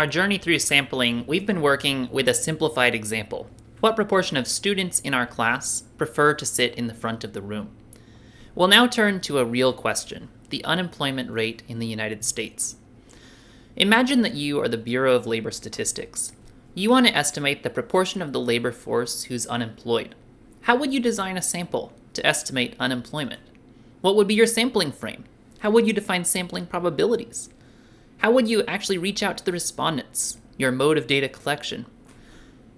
Our journey through sampling, we've been working with a simplified example. What proportion of students in our class prefer to sit in the front of the room? We'll now turn to a real question, the unemployment rate in the United States. Imagine that you are the Bureau of Labor Statistics. You want to estimate the proportion of the labor force who's unemployed. How would you design a sample to estimate unemployment? What would be your sampling frame? How would you define sampling probabilities? How would you actually reach out to the respondents, your mode of data collection?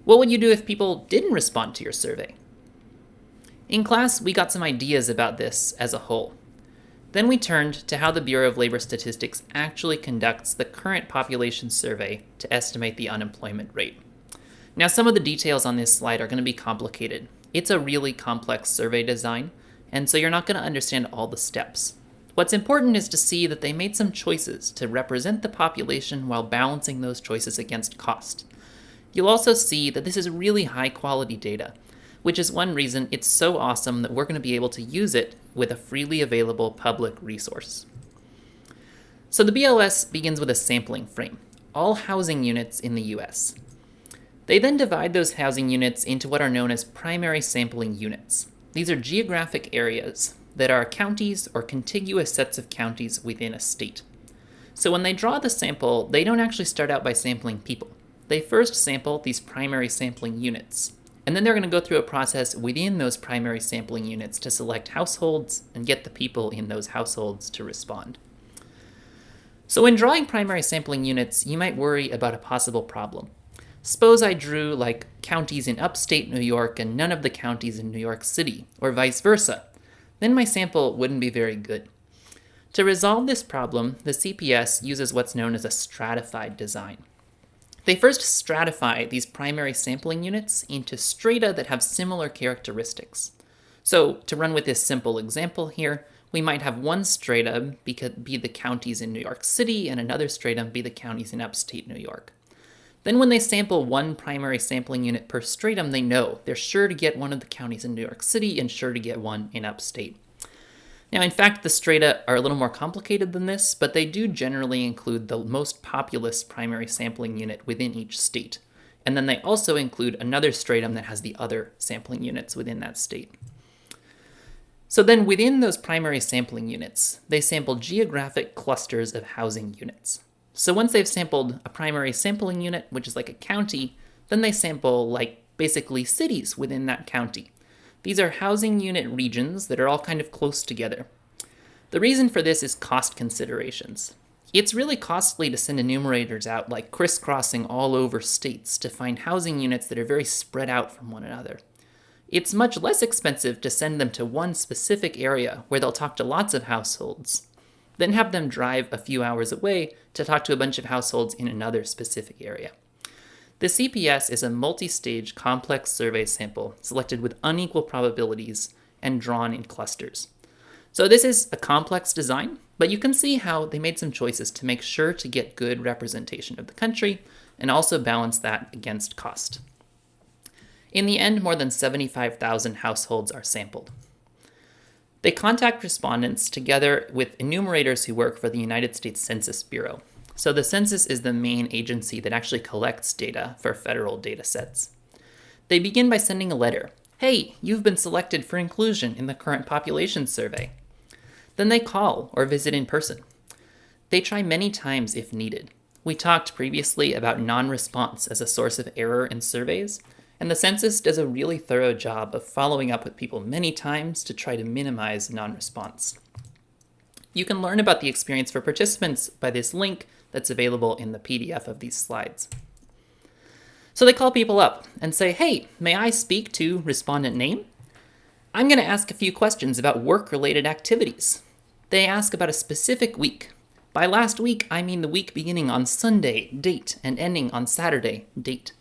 What would you do if people didn't respond to your survey? In class, we got some ideas about this as a whole. Then we turned to how the Bureau of Labor Statistics actually conducts the current population survey to estimate the unemployment rate. Now, some of the details on this slide are going to be complicated. It's a really complex survey design, and so you're not going to understand all the steps. What's important is to see that they made some choices to represent the population while balancing those choices against cost. You'll also see that this is really high quality data, which is one reason it's so awesome that we're going to be able to use it with a freely available public resource. So the BLS begins with a sampling frame, all housing units in the US. They then divide those housing units into what are known as primary sampling units. These are geographic areas that are counties or contiguous sets of counties within a state. So when they draw the sample, they don't actually start out by sampling people. They first sample these primary sampling units, and then they're going to go through a process within those primary sampling units to select households and get the people in those households to respond. So when drawing primary sampling units, you might worry about a possible problem. Suppose I drew like counties in upstate New York and none of the counties in New York City, or vice versa. Then my sample wouldn't be very good. To resolve this problem, the CPS uses what's known as a stratified design. They first stratify these primary sampling units into strata that have similar characteristics. So to run with this simple example here, we might have one strata be the counties in New York City and another strata be the counties in upstate New York. Then when they sample one primary sampling unit per stratum, they know they're sure to get one of the counties in New York City and sure to get one in upstate. Now, in fact, the strata are a little more complicated than this, but they do generally include the most populous primary sampling unit within each state. And then they also include another stratum that has the other sampling units within that state. So then within those primary sampling units, they sample geographic clusters of housing units. So once they've sampled a primary sampling unit, which is like a county, then they sample like basically cities within that county. These are housing unit regions that are all kind of close together. The reason for this is cost considerations. It's really costly to send enumerators out like crisscrossing all over states to find housing units that are very spread out from one another. It's much less expensive to send them to one specific area where they'll talk to lots of households, then have them drive a few hours away to talk to a bunch of households in another specific area. The CPS is a multi-stage complex survey sample selected with unequal probabilities and drawn in clusters. So this is a complex design, but you can see how they made some choices to make sure to get good representation of the country and also balance that against cost. In the end, more than 75,000 households are sampled. They contact respondents together with enumerators who work for the United States Census Bureau. So the census is the main agency that actually collects data for federal data sets. They begin by sending a letter. Hey, you've been selected for inclusion in the current population survey. Then they call or visit in person. They try many times if needed. We talked previously about non-response as a source of error in surveys, and the census does a really thorough job of following up with people many times to try to minimize non-response. You can learn about the experience for participants by this link that's available in the PDF of these slides. So they call people up and say, hey, may I speak to respondent name? I'm going to ask a few questions about work-related activities. They ask about a specific week. By last week, I mean the week beginning on Sunday, date, and ending on Saturday, date.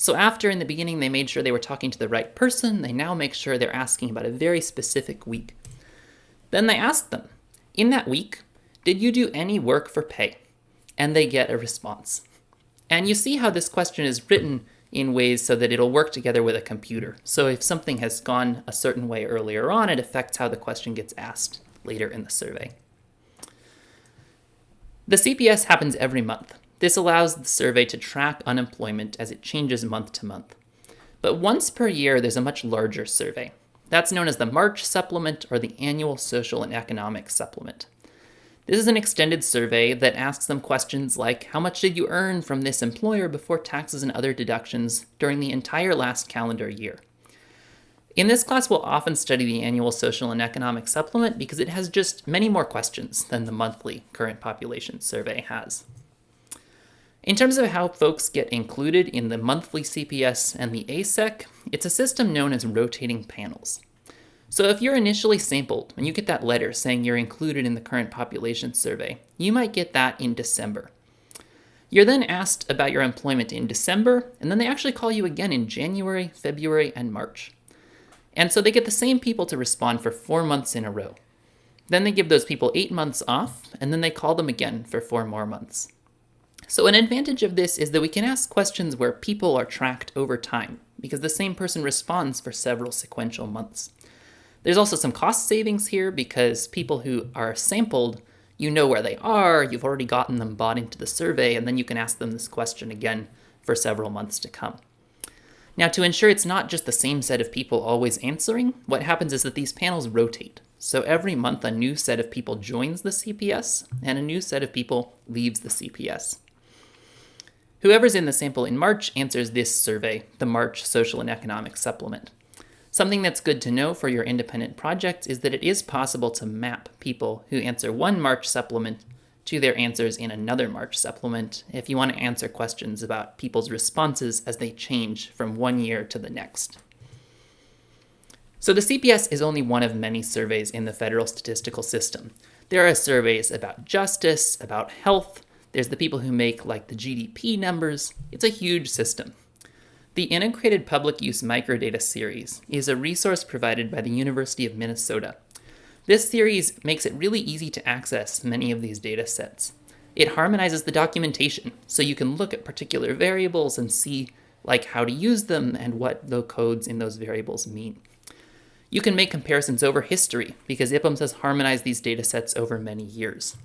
So after in the beginning they made sure they were talking to the right person, they now make sure they're asking about a very specific week. Then they ask them, in that week, did you do any work for pay? And they get a response. And you see how this question is written in ways so that it'll work together with a computer. So if something has gone a certain way earlier on, it affects how the question gets asked later in the survey. The CPS happens every month. This allows the survey to track unemployment as it changes month to month. But once per year, there's a much larger survey. That's known as the March Supplement or the Annual Social and Economic Supplement. This is an extended survey that asks them questions like, how much did you earn from this employer before taxes and other deductions during the entire last calendar year? In this class, we'll often study the Annual Social and Economic Supplement because it has just many more questions than the monthly Current Population Survey has. In terms of how folks get included in the monthly CPS and the ASEC, it's a system known as rotating panels. So if you're initially sampled and you get that letter saying you're included in the Current Population Survey, you might get that in December. You're then asked about your employment in December, and then they actually call you again in January, February, and March. And so they get the same people to respond for 4 months in a row. Then they give those people 8 months off, and then they call them again for 4 more months. So an advantage of this is that we can ask questions where people are tracked over time, because the same person responds for several sequential months. There's also some cost savings here because people who are sampled, you know where they are, you've already gotten them bought into the survey, and then you can ask them this question again for several months to come. Now, to ensure it's not just the same set of people always answering, what happens is that these panels rotate. So every month a new set of people joins the CPS, and a new set of people leaves the CPS. Whoever's in the sample in March answers this survey, the March Social and Economic Supplement. Something that's good to know for your independent projects is that it is possible to map people who answer one March supplement to their answers in another March supplement if you want to answer questions about people's responses as they change from one year to the next. So the CPS is only one of many surveys in the federal statistical system. There are surveys about justice, about health. There's the people who make like the GDP numbers. It's a huge system. The Integrated Public Use Microdata Series is a resource provided by the University of Minnesota. This series makes it really easy to access many of these data sets. It harmonizes the documentation, so you can look at particular variables and see like how to use them and what the codes in those variables mean. You can make comparisons over history because IPUMS has harmonized these data sets over many years.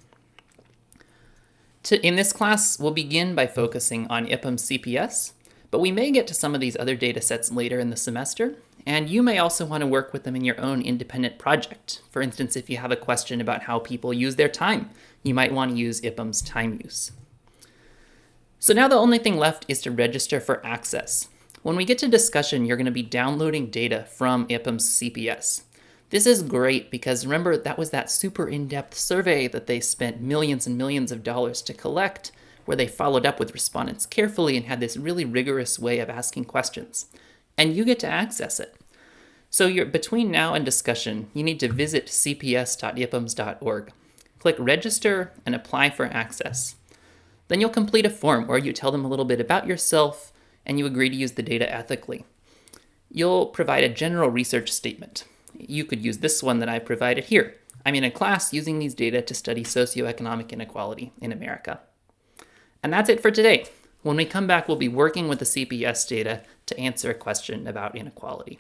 In this class, we'll begin by focusing on IPUMS CPS, but we may get to some of these other data sets later in the semester, and you may also want to work with them in your own independent project. For instance, if you have a question about how people use their time, you might want to use IPUMS time use. So now the only thing left is to register for access. When we get to discussion, you're going to be downloading data from IPUMS CPS. This is great because remember, that was that super in-depth survey that they spent millions and millions of dollars to collect, where they followed up with respondents carefully and had this really rigorous way of asking questions. And you get to access it. So between now and discussion, you need to visit cps.ipums.org. Click Register and apply for access. Then you'll complete a form where you tell them a little bit about yourself and you agree to use the data ethically. You'll provide a general research statement. You could use this one that I provided here. I'm in a class using these data to study socioeconomic inequality in America. And that's it for today. When we come back, we'll be working with the CPS data to answer a question about inequality.